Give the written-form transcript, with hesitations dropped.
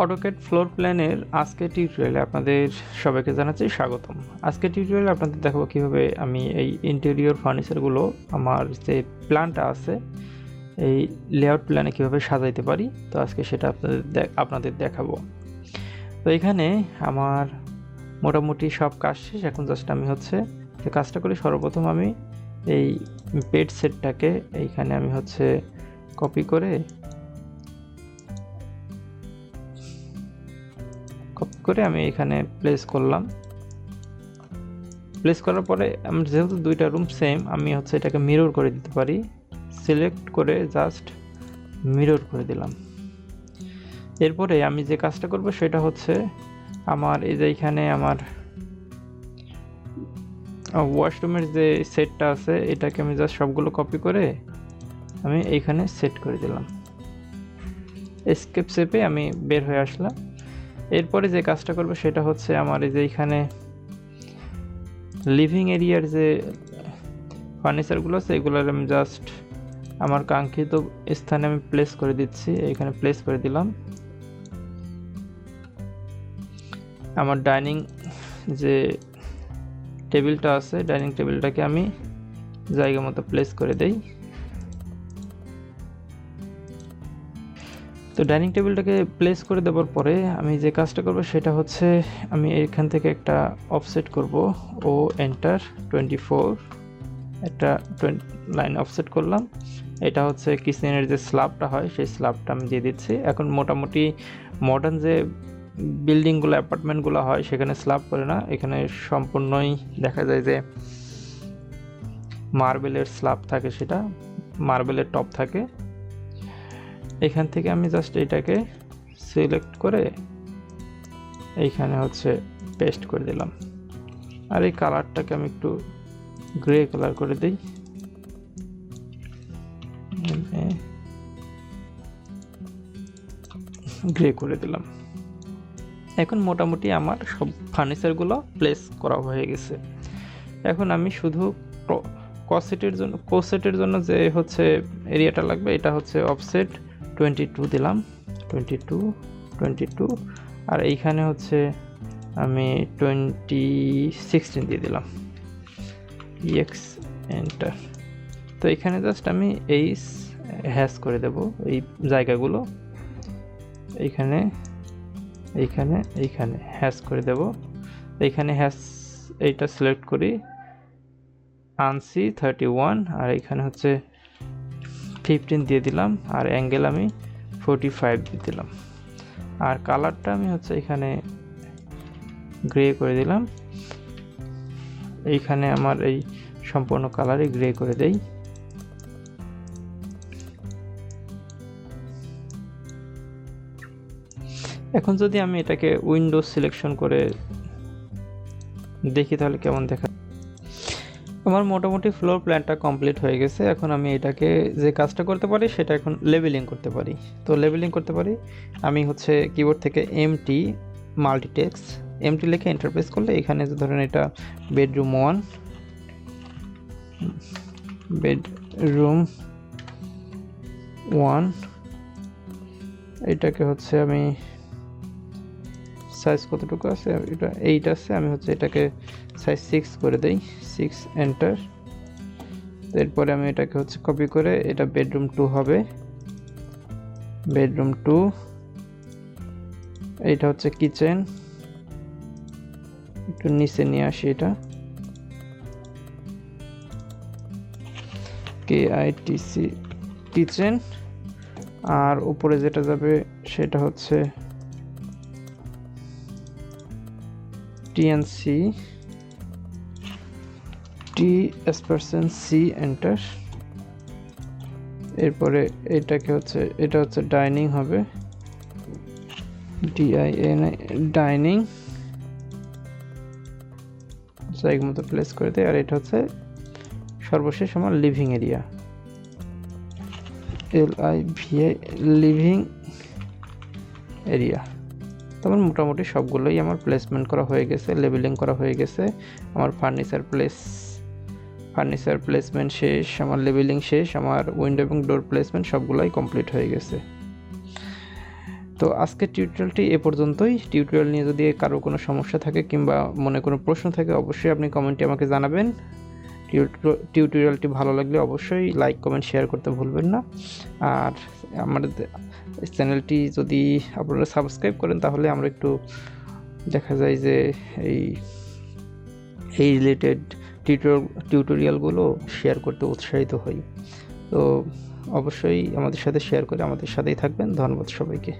AutoCAD floor প্ল্যানের আজকের টিউটোরিয়ালে আপনাদের সবাইকে জানাচ্ছি স্বাগতম। আজকের টিউটোরিয়ালে আপনাদের দেখাবো কিভাবে আমি এই ইন্টেরিয়র ফার্নিচারগুলো আমার যে প্ল্যানটা আছে এই লেআউট প্ল্যানে কিভাবে সাজাইতে পারি। তো আজকে সেটা আপনাদের দেখাবো। তো এখানে আমার মোটামুটি সব কাজ শেষ। এখন জাস্ট আমি যে কাজটা করি, সর্বপ্রথম আমি এই বেড সেটটাকে এইখানে আমি কপি করে আমি এখানে প্লেস করলাম। প্লেস করার পরে আমার যেহেতু দুইটা রুম সেম, আমি এটাকে মিরর করে দিতে পারি। সিলেক্ট করে জাস্ট মিরর করে দিলাম। এরপরে আমি যে কাজটা করব সেটা আমার এই যে এখানে আমার ওয়াশরুমের যে সেটটা আছে এটাকে আমি জাস্ট সবগুলো কপি করে আমি এইখানে সেট করে দিলাম। এসকেপ শেপে আমি বের হয়ে আসলাম। এরপরে যে কাজটা করব সেটা আমার এই যে এখানে লিভিং এরিয়ার যে ফার্নিচারগুলো আছে এগুলোর আমি জাস্ট আমার কাঙ্ক্ষিত স্থানে আমি প্লেস করে দিচ্ছি। এখানে প্লেস করে দিলাম। আমার ডাইনিং যে টেবিলটা আছে, ডাইনিং টেবিলটাকে আমি জায়গা মতো প্লেস করে দেই। তো ডাইনিং টেবিলটাকে প্লেস করে দেওয়ার পরে আমি যে কাজটা করব সেটা আমি এখান থেকে একটা অফসেট করব। ও এন্টার 24 একটা লাইন অফসেট করলাম। এটা কিচেনের যে স্ল্যাবটা হয় সেই স্ল্যাবটা আমি দিয়ে দিচ্ছি। এখন মোটামুটি মডার্ন যে বিল্ডিংগুলো, অ্যাপার্টমেন্টগুলো হয় সেখানে স্ল্যাব করে না, এখানে সম্পূর্ণই দেখা যায় যে মার্বেলের স্ল্যাব থাকে, সেটা মার্বেলের টপ থাকে। এখান থেকে আমি জাস্ট এটাকে সিলেক্ট করে এইখানে পেস্ট করে দিলাম। আর এই কালারটাকে আমি একটু গ্রে কালার করে দিই। গ্রে করে দিলাম। এখন মোটামুটি আমার সব ফার্নিচারগুলো প্লেস করা হয়ে গেছে। এখন আমি শুধু কোসেটের জন্য যে এরিয়াটা লাগবে এটা অফসেট 22 দিলাম। 22 আর এইখানে আমি 2016 দিয়ে দিলাম। X enter. তো এখানে জাস্ট আমি এই হ্যাশ করে দেব এই জায়গাগুলো, এইখানে এইখানে এইখানে হ্যাশ করে দেব। এইখানে হ্যাশ এইটা সিলেক্ট করি, আনসি 31 আর এখানে 15 দিয়ে দিলাম। আর অ্যাঙ্গেল আমি 45 দিয়ে দিলাম। আর কালারটা আমি এখানে গ্রে করে দিলাম। এইখানে আমার এই সম্পূর্ণ কালারে গ্রে করে দেই। এখন যদি আমি এটাকে উইন্ডোজ সিলেকশন করে দেখি তাহলে কেমন দেখা। আমার মোটামুটি ফ্লোর প্ল্যানটা কমপ্লিট হয়ে গেছে। এখন আমি এটাকে যে কাজটা করতে পারি সেটা এখন লেবেলিং করতে পারি। তো লেবেলিং করতে পারি আমি কিবোর্ড থেকে এমটি মাল্টিটেক্সট এমটি লিখে এন্টার প্রেস করলে এখানে যে ধরেন এটা বেডরুম 1, বেডরুম 1 এটাকে আমি সাইজ কতটুকু আছে, এটা 8 আছে, আমি এটাকে সাইজ 6 করে দেই। 6 এন্টার। এরপরে আমি এটাকে কপি করে এটা বেডরুম 2 হবে। বেডরুম 2 এইটা কিচেন, একটু নিচে নিয়ে আসি এটা KITC কিচেন। আর উপরে যেটা যাবে সেটা TNC T/C এন্টার। এরপরে এটাকে এটা ডাইনিং হবে, DIN ডাইনিং জায়গা মতো প্লেস করে দেয়। আর এটা সর্বশেষ আমার living area, LIVA living area. তখন মোটামুটি সবগুলোই আমার প্লেসমেন্ট করা হয়ে গেছে, লেবেলিং করা হয়ে গেছে। আমার ফার্নিচার প্লেসমেন্ট শেষ, আমার লেবেলিং শেষ, আমার উইন্ডো এবং ডোর প্লেসমেন্ট সবগুলোই কমপ্লিট হয়ে গেছে। তো আজকের টিউটোরিয়ালটি এ পর্যন্তই। টিউটোরিয়াল নিয়ে যদি কারো কোনো সমস্যা থাকে কিংবা মনে কোনো প্রশ্ন থাকে অবশ্যই আপনি কমেন্টে আমাকে জানাবেন। টিউটোরিয়ালটি ভালো লাগলে অবশ্যই লাইক কমেন্ট শেয়ার করতে ভুলবেন না। আর আমাদের চ্যানেলটি যদি আপনারা সাবস্ক্রাইব করেন তাহলে আমরা একটু দেখা যায় যে এই রিলেটেড টিউটোরিয়ালগুলো শেয়ার করতে উৎসাহিত হই। তো অবশ্যই আমাদের সাথে শেয়ার করে আমাদের সাথেই থাকবেন। ধন্যবাদ সবাইকে।